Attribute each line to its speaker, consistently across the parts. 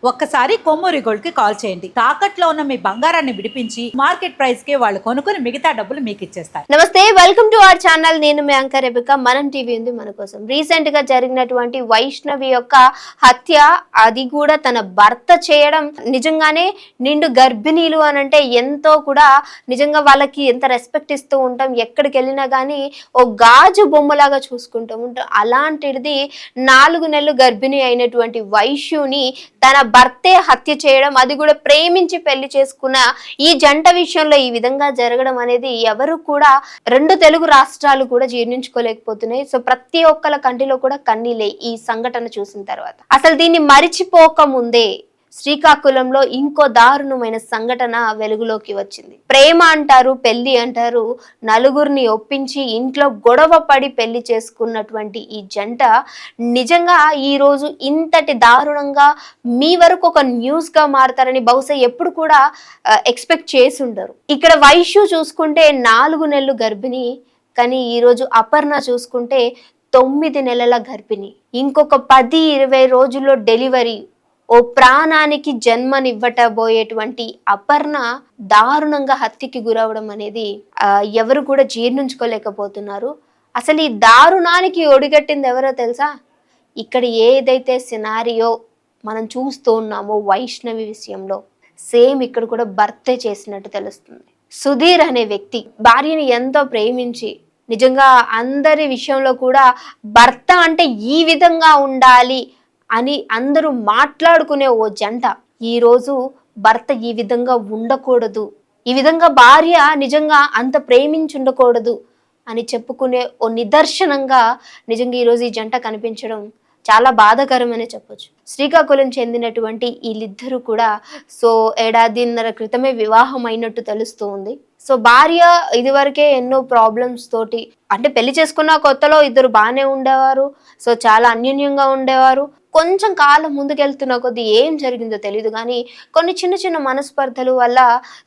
Speaker 1: ఒక్కసారి కొమ్మూరి గోల్డ్ కి కాల్ చేయండి. తాకట్లో ఉన్న మీ బంగారాన్ని విడిపించి మార్కెట్ ప్రైస్ కి వాళ్ళు కొనుక్కుని మిగతా డబ్బులు మీకు ఇచ్చేస్తారు.
Speaker 2: నమస్తే, వెల్కమ్ టు అవర్ ఛానల్. నేను మీ యాంకర్ రెబిక. మనం టీవీ ఉంది మన కోసం. రీసెంట్ గా జరిగినటువంటి వైష్ణవి యొక్క హత్య, అది కూడా తన భర్త చేయడం, నిజంగానే నిండు గర్భిణీలు అని అంటే ఎంతో కూడా నిజంగా వాళ్ళకి ఎంత రెస్పెక్ట్ ఇస్తూ ఉంటాం. ఎక్కడికి వెళ్ళినా కానీ ఓ గాజు బొమ్మలాగా చూసుకుంటూ ఉంటాం. అలాంటిది 4 నెలలు గర్భిణి అయినటువంటి వైష్ణుని తన భర్తే హత్య చేయడం, అది కూడా ప్రేమించి పెళ్లి చేసుకున్న ఈ జంట విషయంలో ఈ విధంగా జరగడం అనేది ఎవరు కూడా 2 తెలుగు రాష్ట్రాలు కూడా జీర్ణించుకోలేకపోతున్నాయి. సో ప్రతి ఒక్కళ్ళ కంటిలో కూడా కన్నీలే ఈ సంఘటన చూసిన తర్వాత. అసలు దీన్ని మరిచిపోక ముందే శ్రీకాకుళంలో ఇంకో దారుణమైన సంఘటన వెలుగులోకి వచ్చింది. ప్రేమ అంటారు, పెళ్లి అంటారు, నలుగురిని ఒప్పించి ఇంట్లో గొడవ పడి పెళ్లి చేసుకున్నటువంటి ఈ జంట నిజంగా ఈ రోజు ఇంతటి దారుణంగా మీ వరకు ఒక న్యూస్ గా మారతారని బహుశా ఎప్పుడు కూడా ఎక్స్పెక్ట్ చేసి ఉండరు. ఇక్కడ వైష్ణు చూసుకుంటే 4 నెలలు గర్భిణి, కానీ ఈ రోజు అపర్ణ చూసుకుంటే 9 నెలల గర్భిణి. ఇంకొక 10-20 రోజుల్లో డెలివరీ. ఓ ప్రాణానికి జన్మనివ్వటబోయేటువంటి అపర్ణ దారుణంగా హత్యకి గురవడం అనేది ఎవరు కూడా జీర్ణించుకోలేకపోతున్నారు. అసలు ఈ దారుణానికి ఒడిగట్టింది ఎవరో తెలుసా? ఇక్కడ ఏదైతే సినారియో మనం చూస్తూ ఉన్నామో వైష్ణవి విషయంలో, సేమ్ ఇక్కడ కూడా భర్తే చేసినట్టు తెలుస్తుంది. సుధీర్ అనే వ్యక్తి భార్యని ఎంతో ప్రేమించి, నిజంగా అందరి విషయంలో కూడా భర్త అంటే ఈ విధంగా ఉండాలి అని అందరూ మాట్లాడుకునే ఓ జంట ఈరోజు భర్త ఈ విధంగా ఉండకూడదు, ఈ విధంగా భార్య నిజంగా అంత ప్రేమించి ఉండకూడదు అని చెప్పుకునే ఓ నిదర్శనంగా నిజంగా ఈరోజు ఈ జంట కనిపించడం చాలా బాధాకరమనే చెప్పొచ్చు. శ్రీకాకుళం చెందినటువంటి వీళ్ళిద్దరూ కూడా సో 1.5 క్రితమే వివాహం అయినట్టు తెలుస్తూ ఉంది. సో భార్య ఇదివరకే ఎన్నో ప్రాబ్లమ్స్ తోటి, అంటే పెళ్లి చేసుకున్న కొత్తలో ఇద్దరు బాగానే ఉండేవారు, సో చాలా అన్యోన్యంగా ఉండేవారు. కొంచెం కాలం ముందుకెళ్తున్న కొద్దీ ఏం జరిగిందో తెలియదు కానీ కొన్ని చిన్న చిన్న మనస్పర్ధలు వల్ల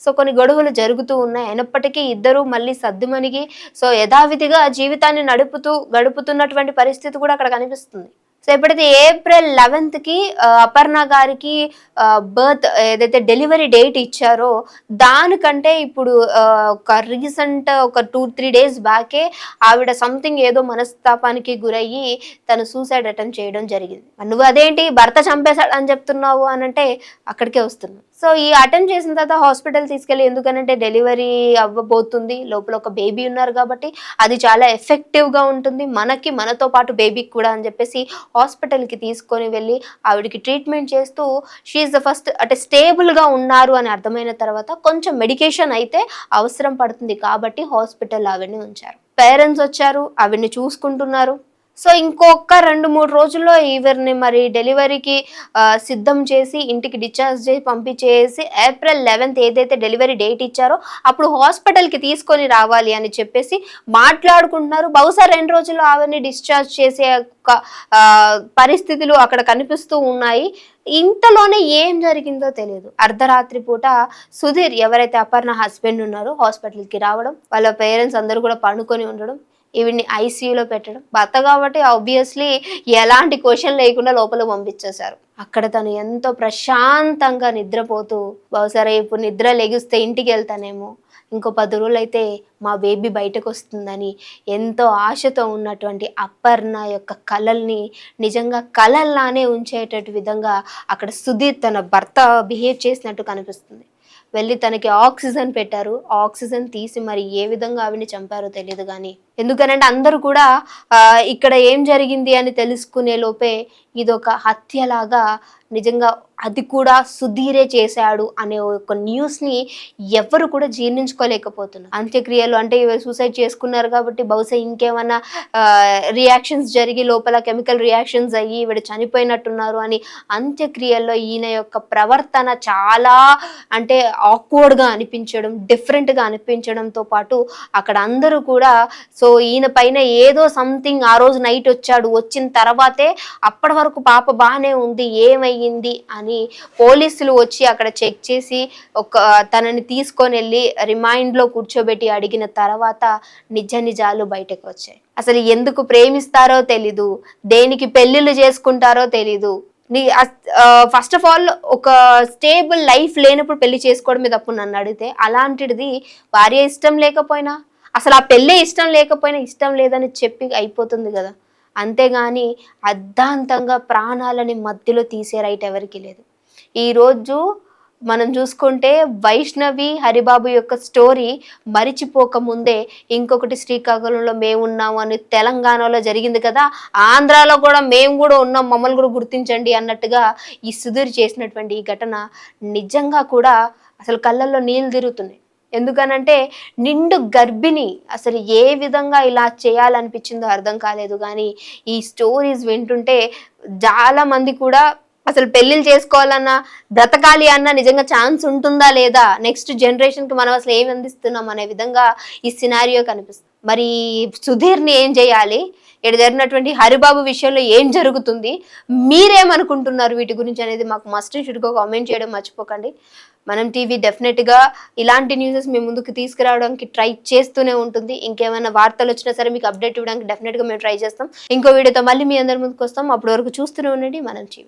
Speaker 2: సో కొన్ని గొడవలు జరుగుతూ ఉన్నాయి. అయినప్పటికీ ఇద్దరు మళ్ళీ సర్దుమణిగి సో యథావిధిగా జీవితాన్ని గడుపుతున్నటువంటి పరిస్థితి కూడా అక్కడ కనిపిస్తుంది. సో ఎప్పుడైతే April 11కి అపర్ణ గారికి బర్త్ ఏదైతే డెలివరీ డేట్ ఇచ్చారో దానికంటే ఇప్పుడు ఒక రీసెంట్ ఒక 2-3 డేస్ బ్యాకే ఆవిడ సంథింగ్ ఏదో మనస్తాపానికి గురయ్యి తను సూసైడ్ అటెంప్ట్ చేయడం జరిగింది. నువ్వు అదేంటి భర్త చంపేశాడు అని చెప్తున్నావు అని అంటే అక్కడికే వస్తున్నావు. సో ఈ అటెంప్ట్ చేసిన తర్వాత హాస్పిటల్ తీసుకెళ్ళి, ఎందుకనంటే డెలివరీ అవ్వబోతుంది, లోపల ఒక బేబీ ఉన్నారు కాబట్టి అది చాలా ఎఫెక్టివ్గా ఉంటుంది మనతో పాటు బేబీకి కూడా అని చెప్పేసి హాస్పిటల్కి తీసుకొని వెళ్ళి ఆవిడకి ట్రీట్మెంట్ చేస్తూ షీఈస్ ద ఫస్ట్ అంటే స్టేబుల్గా ఉన్నారు అని అర్థమైన తర్వాత కొంచెం మెడికేషన్ అయితే అవసరం పడుతుంది కాబట్టి హాస్పిటల్ ఆవిడని ఉంచారు. పేరెంట్స్ వచ్చారు, ఆవిడని చూసుకుంటున్నారు. సో ఇంకొక 2-3 రోజుల్లో ఈవిడ్ని మరి డెలివరీకి సిద్ధం చేసి ఇంటికి డిశ్చార్జ్ చేసి పంపించేసి April 11th ఏదైతే డెలివరీ డేట్ ఇచ్చారో అప్పుడు హాస్పిటల్కి తీసుకొని రావాలి అని చెప్పేసి మాట్లాడుకుంటున్నారు. బహుశా 2 రోజుల్లో ఆవిడని డిశ్చార్జ్ చేసే పరిస్థితులు అక్కడ కనిపిస్తూ ఉన్నాయి. ఇంతలోనే ఏం జరిగిందో తెలియదు. అర్ధరాత్రి పూట సుధీర్ ఎవరైతే అపర్ణ హస్బెండ్ ఉన్నారో హాస్పిటల్కి రావడం, వాళ్ళ పేరెంట్స్ అందరూ కూడా పండుకొని ఉండడం, ఈవిడ్ని ఐసీయూలో పెట్టడం. భర్త కాబట్టి ఆబ్వియస్లీ ఎలాంటి క్వశ్చన్ లేకుండా లోపల పంపించేశారు. అక్కడ తను ఎంతో ప్రశాంతంగా నిద్రపోతూ, బహుశా రేపు నిద్ర లెగిస్తే ఇంటికి వెళ్తానేమో, ఇంకో 10 రోజులు అయితే మా బేబీ బయటకు వస్తుందని ఎంతో ఆశతో ఉన్నటువంటి అపర్ణ యొక్క కలల్ని నిజంగా కలల్లానే ఉంచేటట్టు విధంగా అక్కడ సుధీర్ తన భర్త బిహేవ్ చేసినట్టు కనిపిస్తుంది. వెళ్ళి తనకి ఆక్సిజన్ పెట్టారు. ఆక్సిజన్ తీసి మరి ఏ విధంగా ఆవిడని చంపారో తెలియదు కానీ, ఎందుకనంటే అందరూ కూడా ఇక్కడ ఏం జరిగింది అని తెలుసుకునే లోపే ఇదొక హత్యలాగా, నిజంగా అది కూడా సుధీరే చేశాడు అనే ఒక న్యూస్ని ఎవరు కూడా జీర్ణించుకోలేకపోతున్నారు. అంత్యక్రియలు అంటే సూసైడ్ చేసుకున్నారు కాబట్టి బహుశా ఇంకేమన్నా రియాక్షన్స్ జరిగి లోపల కెమికల్ రియాక్షన్స్ అయ్యి వీడు చనిపోయినట్టున్నారు అని అంత్యక్రియల్లో ఈయన యొక్క ప్రవర్తన చాలా అంటే ఆక్వర్డ్గా అనిపించడం, డిఫరెంట్గా అనిపించడంతో పాటు అక్కడ అందరూ కూడా సో ఈయన పైన ఏదో సంథింగ్ ఆ రోజు నైట్ వచ్చాడు, వచ్చిన తర్వాతే అప్పటి వరకు పాప బాగానే ఉంది, ఏమయ్యింది అని పోలీసులు వచ్చి అక్కడ చెక్ చేసి తనని తీసుకొని వెళ్ళి రిమైండ్లో కూర్చోబెట్టి అడిగిన తర్వాత నిజాలు బయటకు వచ్చాయి. అసలు ఎందుకు ప్రేమిస్తారో తెలీదు, దేనికి పెళ్లిళ్ళు చేసుకుంటారో తెలీదు, నీ ఫస్ట్ ఆఫ్ ఆల్ ఒక స్టేబుల్ లైఫ్ లేనప్పుడు పెళ్లి చేసుకోవడమే తప్పు నన్ను అడిగితే. అలాంటిది భార్య ఇష్టం లేకపోయినా, అసలు ఆ పెళ్ళే ఇష్టం లేకపోయినా ఇష్టం లేదని చెప్పి అయిపోతుంది కదా. అంతేగాని అర్ధాంతంగా ప్రాణాలని మధ్యలో తీసే రైట్ ఎవరికి లేదు. ఈరోజు మనం చూసుకుంటే వైష్ణవి హరిబాబు యొక్క స్టోరీ మరిచిపోక ముందే ఇంకొకటి శ్రీకాకుళంలో మేము ఉన్నాము అని తెలంగాణలో జరిగింది కదా, ఆంధ్రాలో కూడా మేము కూడా ఉన్నాం, మమ్మల్ని కూడా గుర్తించండి అన్నట్టుగా ఈ సుధీర్ చేసినటువంటి ఈ ఘటన నిజంగా కూడా అసలు కళ్ళల్లో నీళ్ళు తిరుగుతున్నాయి. ఎందుకనంటే నిండు గర్భిణి అసలు ఏ విధంగా ఇలా చేయాలనిపించిందో అర్థం కాలేదు. కానీ ఈ స్టోరీస్ వింటుంటే చాలా మంది కూడా అసలు పెళ్లిళ్ళు చేసుకోవాలన్నా, బ్రతకాలి అన్నా నిజంగా ఛాన్స్ ఉంటుందా లేదా, నెక్స్ట్ జనరేషన్కి మనం అసలు ఏమి అందిస్తున్నాం అనే విధంగా ఈ సినారియో కనిపిస్తుంది. మరి సుధీర్ని ఏం చేయాలి, ఇక్కడ జరిగినటువంటి హరిబాబు విషయంలో ఏం జరుగుతుంది, మీరేమనుకుంటున్నారు వీటి గురించి అనేది మాకు మస్ట్ అండ్ షుడ్గా కామెంట్ చేయడం మర్చిపోకండి. మనం టీవీ డెఫినెట్గా ఇలాంటి న్యూసెస్ మీ ముందుకు తీసుకురావడానికి ట్రై చేస్తూనే ఉంటుంది. ఇంకేమైనా వార్తలు వచ్చినా సరే మీకు అప్డేట్ ఇవ్వడానికి డెఫినెట్గా మేము ట్రై చేస్తాం. ఇంకో వీడియోతో మళ్ళీ మీ అందరి ముందుకు వస్తాం. అప్పటి వరకు చూస్తూనే ఉండండి మనం టీవీ.